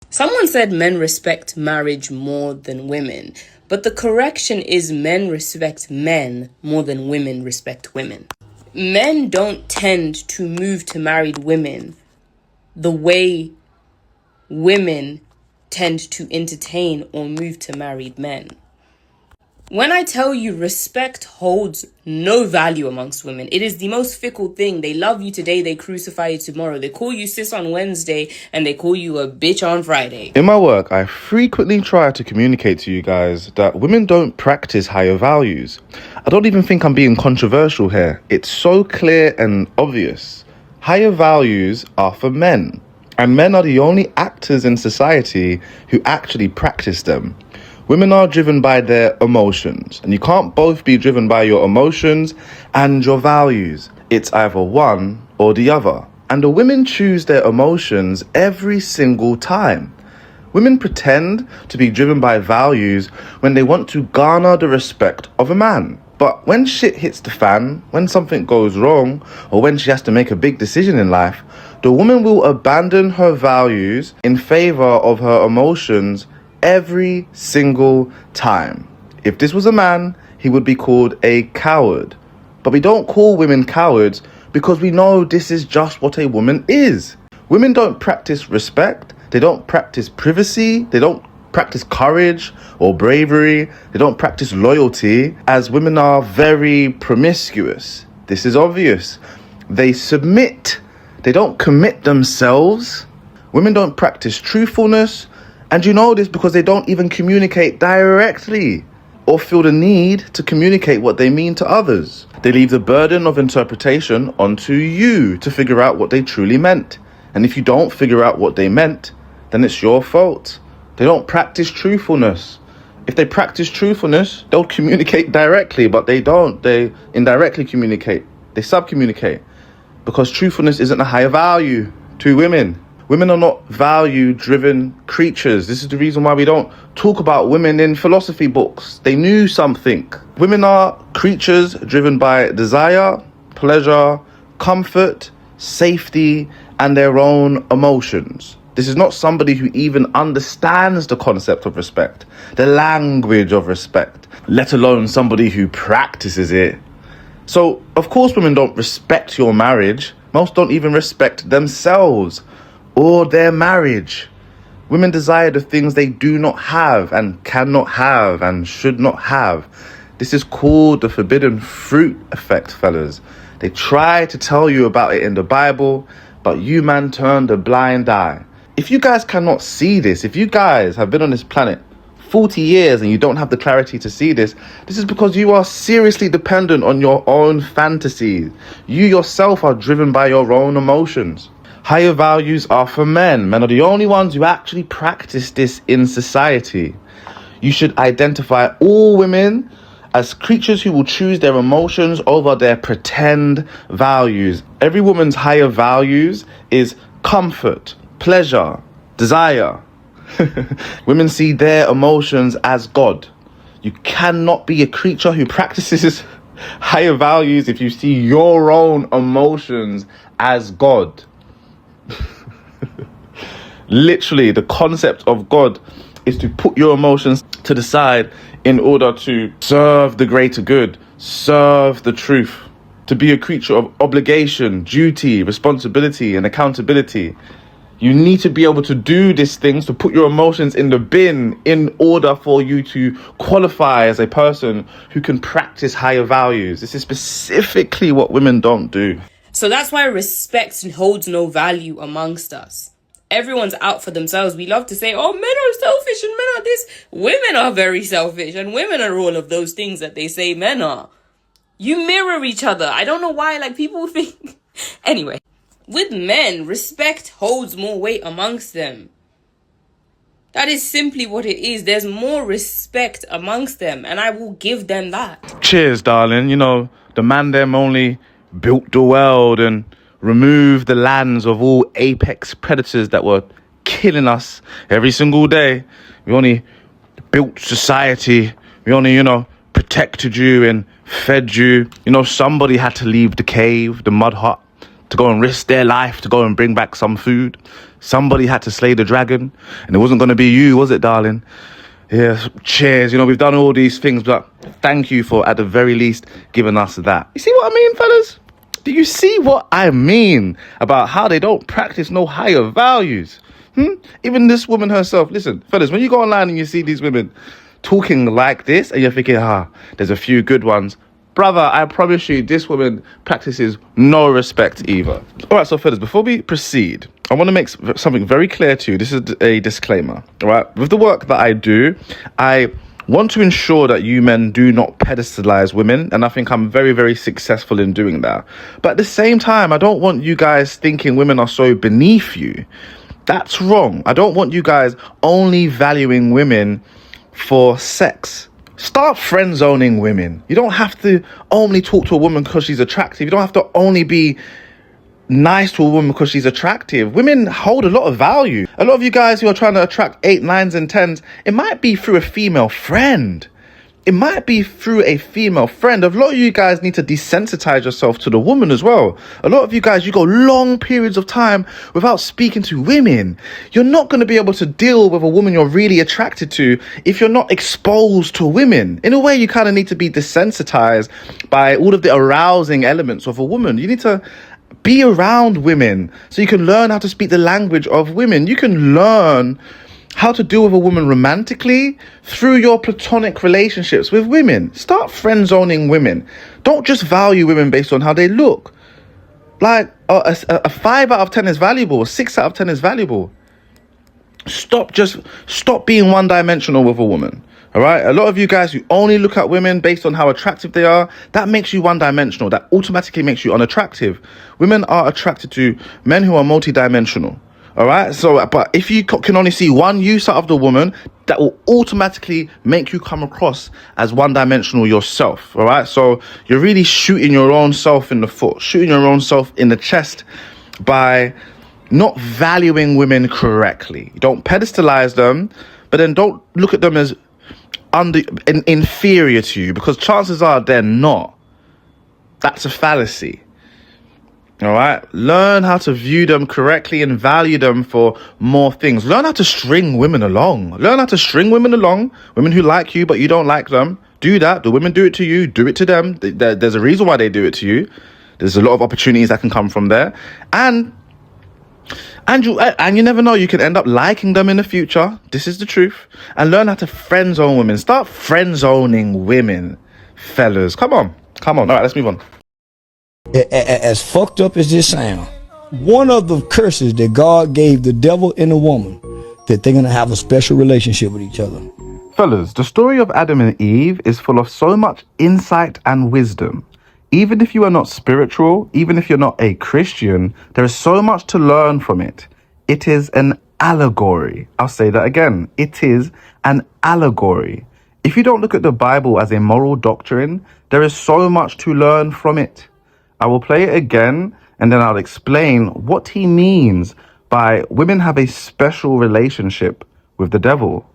Someone said men respect marriage more than women, but the correction is men respect men more than women respect women. Men don't tend to move to married women the way women tend to entertain or move to married men. When I tell you respect holds no value amongst women, it is the most fickle thing. They love you today, they crucify you tomorrow. They call you sis on Wednesday and they call you a bitch on Friday. In my work, I frequently try to communicate to you guys that women don't practice higher values. I don't even think I'm being controversial here. It's so clear and obvious. Higher values are for men, and men are the only actors in society who actually practice them. Women are driven by their emotions, and you can't both be driven by your emotions and your values. It's either one or the other. And the women choose their emotions every single time. Women pretend to be driven by values when they want to garner the respect of a man. But when shit hits the fan, when something goes wrong, or when she has to make a big decision in life, the woman will abandon her values in favor of her emotions every single time. If this was a man, he would be called a coward. But we don't call women cowards because we know this is just what a woman is. Women don't practice respect, they don't practice privacy, they don't practice courage or bravery, they don't practice loyalty, as women are very promiscuous. This is obvious. They submit, they don't commit themselves. Women don't practice truthfulness, and you know this because they don't even communicate directly or feel the need to communicate what they mean to others. They leave the burden of interpretation onto you to figure out what they truly meant. And if you don't figure out what they meant, then it's your fault. They don't practice truthfulness. If they practice truthfulness, they'll communicate directly, but they don't. They indirectly communicate. They sub-communicate because truthfulness isn't a higher value to women. Women are not value-driven creatures. This is the reason why we don't talk about women in philosophy books. They knew something. Women are creatures driven by desire, pleasure, comfort, safety, and their own emotions. This is not somebody who even understands the concept of respect, the language of respect, let alone somebody who practices it. So, of course, women don't respect your marriage. Most don't even respect themselves or their marriage. Women desire the things they do not have and cannot have and should not have. This is called the forbidden fruit effect, fellas. They try to tell you about it in the Bible, but you man turned a blind eye. If you guys cannot see this, if you guys have been on this planet 40 years and you don't have the clarity to see this, this is because you are seriously dependent on your own fantasies. You yourself are driven by your own emotions. Higher values are for men. Men are the only ones who actually practice this in society. You should identify all women as creatures who will choose their emotions over their pretend values. Every woman's higher values is comfort, pleasure, desire. Women see their emotions as God. You cannot be a creature who practices higher values if you see your own emotions as God. Literally, the concept of God is to put your emotions to the side in order to serve the greater good, serve the truth, to be a creature of obligation, duty, responsibility, and accountability. You need to be able to do these things, to put your emotions in the bin in order for you to qualify as a person who can practice higher values. This is specifically what women don't do. So that's why respect holds no value amongst us. Everyone's out for themselves. We love to say, oh, men are selfish and men are this. Women are very selfish and women are all of those things that they say men are. You mirror each other. I don't know why, people think. Anyway, with men, respect holds more weight amongst them. That is simply what it is. There's more respect amongst them, and I will give them that. Cheers, darling. The man them only built the world and removed the lands of all apex predators that were killing us every single day. We only built society. We only, protected you and fed you. Somebody had to leave the cave, the mud hut, to go and risk their life to go and bring back some food. Somebody had to slay the dragon, and it wasn't going to be you, was it, darling? Yeah, cheers. You know, we've done all these things, but thank you for, at the very least, giving us that. You see what I mean, fellas? Do you see what I mean about how they don't practice no higher values? Even this woman herself. Listen, fellas, when you go online and you see these women talking like this, and you're thinking, there's a few good ones. Brother, I promise you, this woman practices no respect either. All right, so fellas, before we proceed, I want to make something very clear to you. This is a disclaimer, all right? With the work that I do, I want to ensure that you men do not pedestalize women, and I think I'm very, very successful in doing that. But at the same time, I don't want you guys thinking women are so beneath you. That's wrong. I don't want you guys only valuing women for sex. Start friend zoning women. You don't have to only talk to a woman because she's attractive. You don't have to only be nice to a woman because she's attractive. Women hold a lot of value. A lot of you guys who are trying to attract 8, 9s, and 10s, it might be through a female friend. It might be through a female friend. A lot of you guys need to desensitize yourself to the woman as well. A lot of you guys, you go long periods of time without speaking to women. You're not going to be able to deal with a woman you're really attracted to if you're not exposed to women. In a way, you kind of need to be desensitized by all of the arousing elements of a woman. You need to be around women so you can learn how to speak the language of women. You can learn how to deal with a woman romantically through your platonic relationships with women. Start friend zoning women. Don't just value women based on how they look. Like a 5 out of 10 is valuable. A 6 out of 10 is valuable. Stop being one-dimensional with a woman. All right. A lot of you guys who only look at women based on how attractive they are, that makes you one-dimensional. That automatically makes you unattractive. Women are attracted to men who are multi-dimensional. All right. So, but if you can only see one use out of the woman, that will automatically make you come across as one-dimensional yourself. All right. So you're really shooting your own self in the foot, shooting your own self in the chest by not valuing women correctly. You don't pedestalize them, but then don't look at them as inferior to you, because chances are they're not. That's a fallacy. All right. Learn how to view them correctly and value them for more things. Learn how to string women along. Learn how to string women along. Women who like you, but you don't like them. Do that. The women do it to you. Do it to them. There's a reason why they do it to you. There's a lot of opportunities that can come from there. And you never know, you can end up liking them in the future. This is the truth. And learn how to friend zone women. Start friend zoning women, fellas. Come on. All right, let's move on. As fucked up as this sound, one of the curses that God gave the devil and the woman, that they're going to have a special relationship with each other. Fellas, the story of Adam and Eve is full of so much insight and wisdom. Even if you are not spiritual, even if you're not a Christian, there is so much to learn from it. It is an allegory. I'll say that again. It is an allegory. If you don't look at the Bible as a moral doctrine, there is so much to learn from it. I will play it again, and then I'll explain what he means by women have a special relationship with the devil.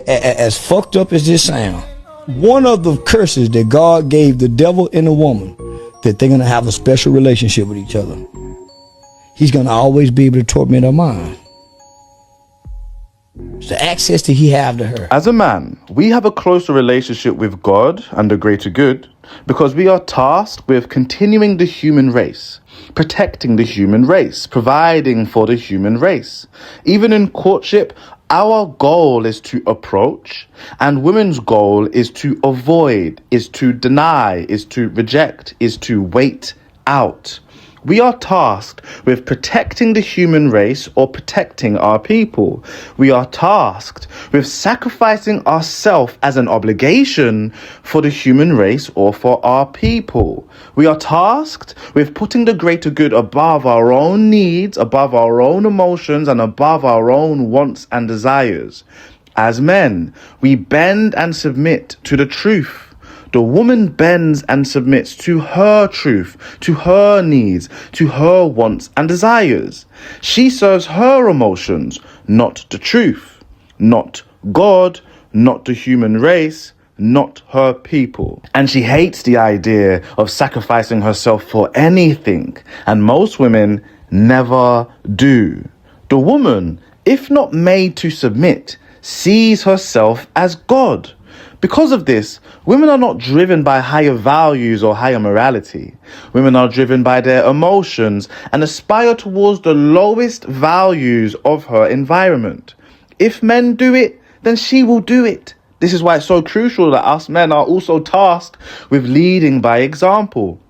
As fucked up as this sound, one of the curses that God gave the devil and the woman, that they're going to have a special relationship with each other. He's going to always be able to torment her mind. It's the access that he have to her. As a man, we have a closer relationship with God and the greater good because we are tasked with continuing the human race, protecting the human race, providing for the human race. Even in courtship, our goal is to approach, and women's goal is to avoid, is to deny, is to reject, is to wait out. We are tasked with protecting the human race or protecting our people. We are tasked with sacrificing ourselves as an obligation for the human race or for our people. We are tasked with putting the greater good above our own needs, above our own emotions, and above our own wants and desires. As men, we bend and submit to the truth. The woman bends and submits to her truth, to her needs, to her wants and desires. She serves her emotions, not the truth, not God, not the human race, not her people. And she hates the idea of sacrificing herself for anything. And most women never do. The The woman, if not made to submit, sees herself as God. Because of this, women are not driven by higher values or higher morality. Women are driven by their emotions and aspire towards the lowest values of her environment. If men do it, then she will do it. This is why it's so crucial that us men are also tasked with leading by example.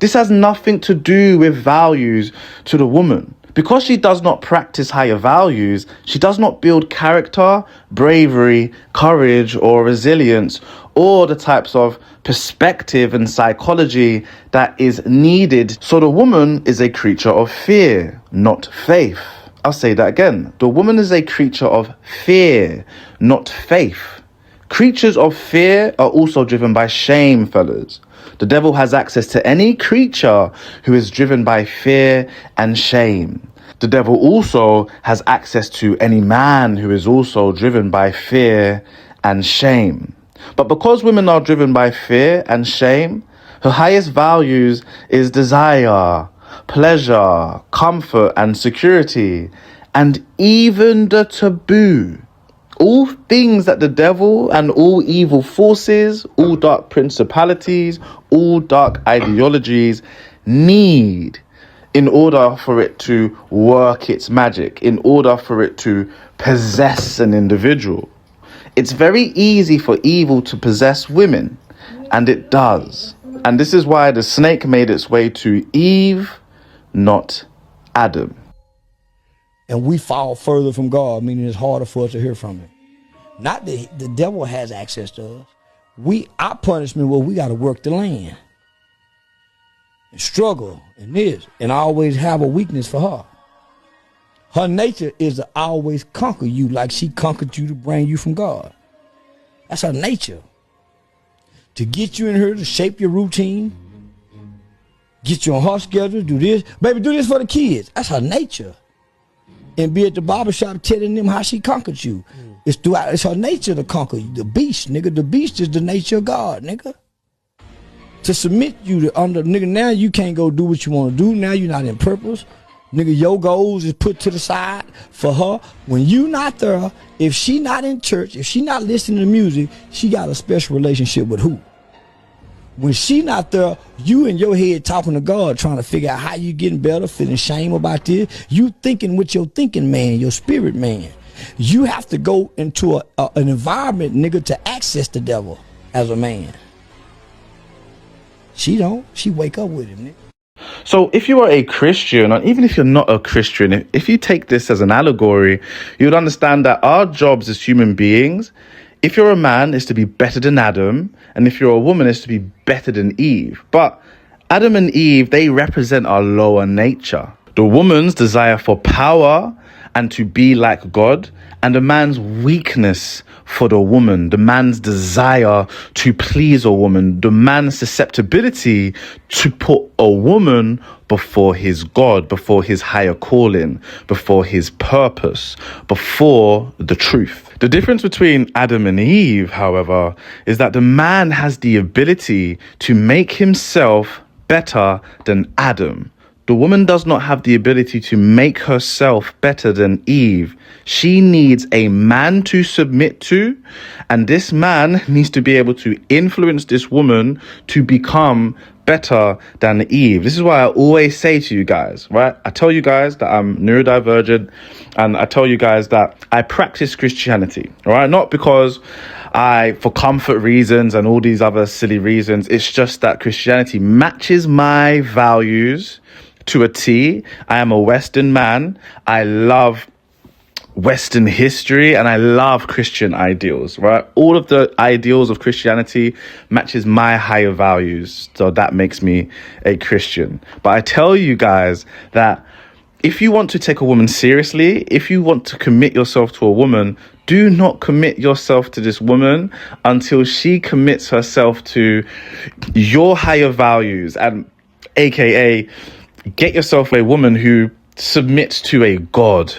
This has nothing to do with values to the woman. Because she does not practice higher values, she does not build character, bravery, courage, or resilience, or the types of perspective and psychology that is needed. So the woman is a creature of fear, not faith. I'll say that again. The woman is a creature of fear, not faith. Creatures of fear are also driven by shame, fellas. The devil has access to any creature who is driven by fear and shame. The devil also has access to any man who is also driven by fear and shame. But because women are driven by fear and shame, her highest values is desire, pleasure, comfort, and security, and even the taboo. All things that the devil and all evil forces, all dark principalities, all dark ideologies need in order for it to work its magic, in order for it to possess an individual. It's very easy for evil to possess women, and it does. And this is why the snake made its way to Eve, not Adam. And we fall further from God, meaning it's harder for us to hear from him. Not that the devil has access to us. Our punishment, well, we got to work the land and struggle in this and always have a weakness for her. Her nature is to always conquer you like she conquered you to bring you from God. That's her nature. To get you in her, to shape your routine, get you on her schedule, do this. Baby, do this for the kids. That's her nature. And be at the barbershop telling them how she conquered you. It's her nature to conquer you. The beast, nigga. The beast is the nature of God, nigga. To submit you to under, nigga, now you can't go do what you want to do. Now you're not in purpose. Nigga, your goals is put to the side for her. When you not there, if she not in church, if she not listening to music, she got a special relationship with who? When she not there, you in your head talking to God, trying to figure out how you getting better, feeling shame about this. You thinking with your thinking man, your spirit man. You have to go into an environment, nigga, to access the devil as a man. She don't. She wake up with him, nigga. So if you are a Christian, or even if you're not a Christian, if you take this as an allegory, you would understand that our jobs as human beings, if you're a man, is to be better than Adam, and if you're a woman, is to be better than Eve. But Adam and Eve, they represent our lower nature. The woman's desire for power and to be like God, and the man's weakness for the woman, the man's desire to please a woman, the man's susceptibility to put a woman before his God, before his higher calling, before his purpose, before the truth. The difference between Adam and Eve, however, is that the man has the ability to make himself better than Adam. The woman does not have the ability to make herself better than Eve. She needs a man to submit to, and this man needs to be able to influence this woman to become better than Eve. This is why I always say to you guys, right? I tell you guys that I'm neurodivergent, and I tell you guys that I practice Christianity, all right? Not because for comfort reasons and all these other silly reasons. It's just that Christianity matches my values to a T. I am a Western man. I love Western history and I love Christian ideals, right? All of the ideals of Christianity matches my higher values. So that makes me a Christian. But I tell you guys that if you want to take a woman seriously, if you want to commit yourself to a woman, do not commit yourself to this woman until she commits herself to your higher values, and AKA get yourself a woman who submits to a God,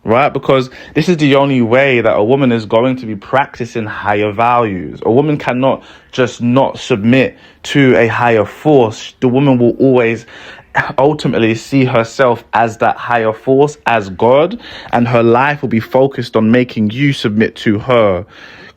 right? Because this is the only way that a woman is going to be practicing higher values. A woman cannot just not submit to a higher force. The woman will always ultimately see herself as that higher force, as God, and her life will be focused on making you submit to her,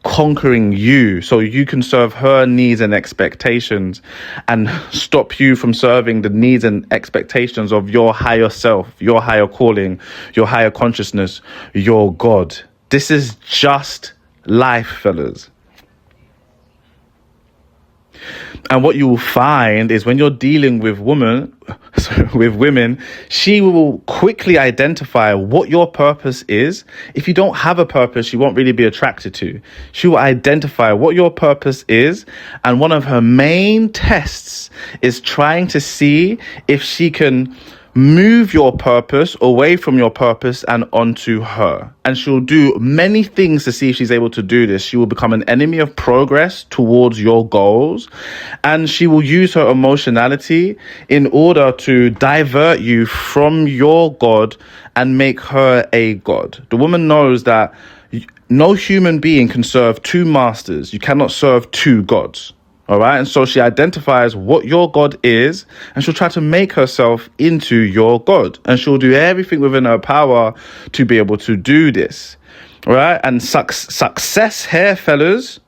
conquering you so you can serve her needs and expectations and stop you from serving the needs and expectations of your higher self, your higher calling, your higher consciousness, your God. This is just life, fellas. And what you will find is when you're dealing with women, she will quickly identify what your purpose is. If you don't have a purpose, you won't really be attracted to. She will identify what your purpose is. And one of her main tests is trying to see if she can move your purpose away from your purpose and onto her. And she'll do many things to see if she's able to do this. She will become an enemy of progress towards your goals. And she will use her emotionality in order to divert you from your God and make her a God. The woman knows that no human being can serve two masters. You cannot serve two gods. All right. And so she identifies what your God is, and she'll try to make herself into your God. And she'll do everything within her power to be able to do this. All right. And success here, fellas,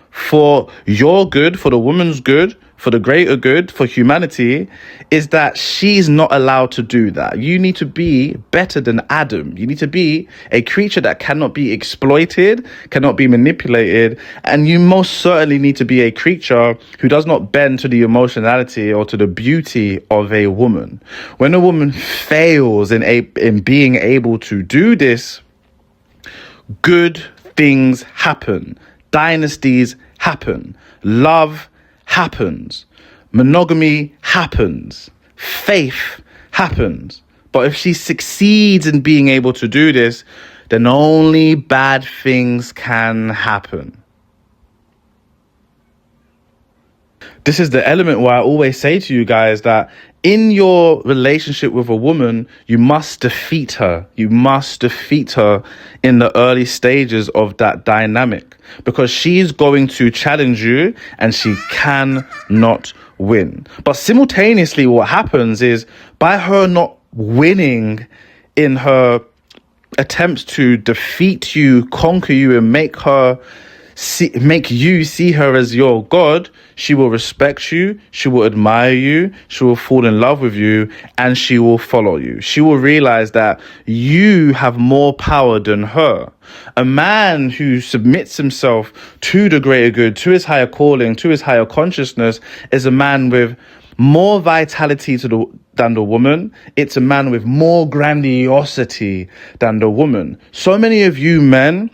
for your good, for the woman's good, for the greater good, for humanity, is that she's not allowed to do that. You need to be better than Adam. You need to be a creature that cannot be exploited, cannot be manipulated, and you most certainly need to be a creature who does not bend to the emotionality or to the beauty of a woman. When a woman fails in being able to do this, good things happen. Dynasties happen. Love happens. Monogamy happens. Faith happens. But if she succeeds in being able to do this, then only bad things can happen. This is the element where I always say to you guys that in your relationship with a woman, you must defeat her. You must defeat her in the early stages of that dynamic, because she's going to challenge you and she cannot win. But simultaneously, what happens is by her not winning in her attempts to defeat you, conquer you, and make you see her as your God, she will respect you, she will admire you, she will fall in love with you, and she will follow you. She will realize that you have more power than her. A man who submits himself to the greater good, to his higher calling, to his higher consciousness, is a man with more vitality than the woman. It's a man with more grandiosity than the woman. So many of you men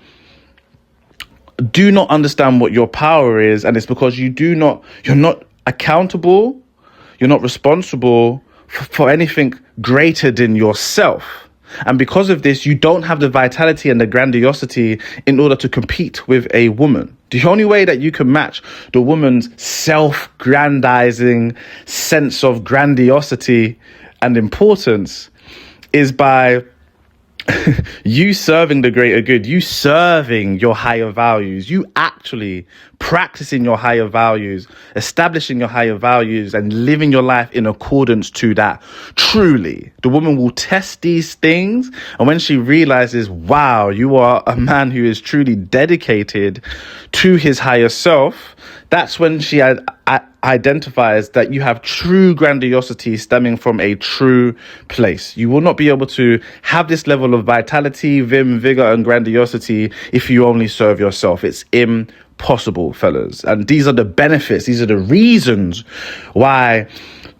do not understand what your power is, and it's because you're not accountable, you're not responsible for anything greater than yourself. And because of this, you don't have the vitality and the grandiosity in order to compete with a woman. The only way that you can match the woman's self-grandizing sense of grandiosity and importance is by you serving the greater good, you serving your higher values, you actually practicing your higher values, establishing your higher values and living your life in accordance to that. Truly, the woman will test these things. And when she realizes, wow, you are a man who is truly dedicated to his higher self, that's when she identifies that you have true grandiosity stemming from a true place. You will not be able to have this level of vitality, vim, vigor, and grandiosity if you only serve yourself. It's impossible, fellas. And these are the benefits. These are the reasons why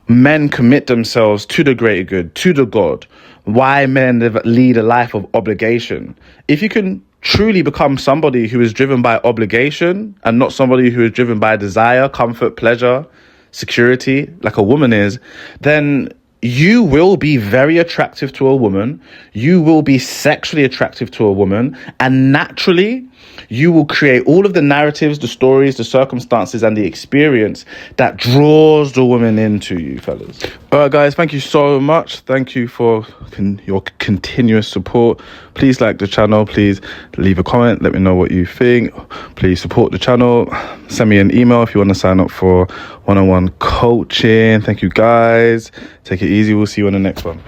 men commit themselves to the greater good, to the God. Why men lead a life of obligation. If you can truly become somebody who is driven by obligation and not somebody who is driven by desire, comfort, pleasure, security, like a woman is, then you will be very attractive to a woman. You will be sexually attractive to a woman. And naturally, you will create all of the narratives, the stories, the circumstances, and the experience that draws the woman into you, fellas. All right, guys, thank you so much. Thank you for your continuous support. Please like the channel. Please leave a comment. Let me know what you think. Please support the channel. Send me an email if you want to sign up for one-on-one coaching. Thank you, guys. Take it it easy. We'll see you on the next one.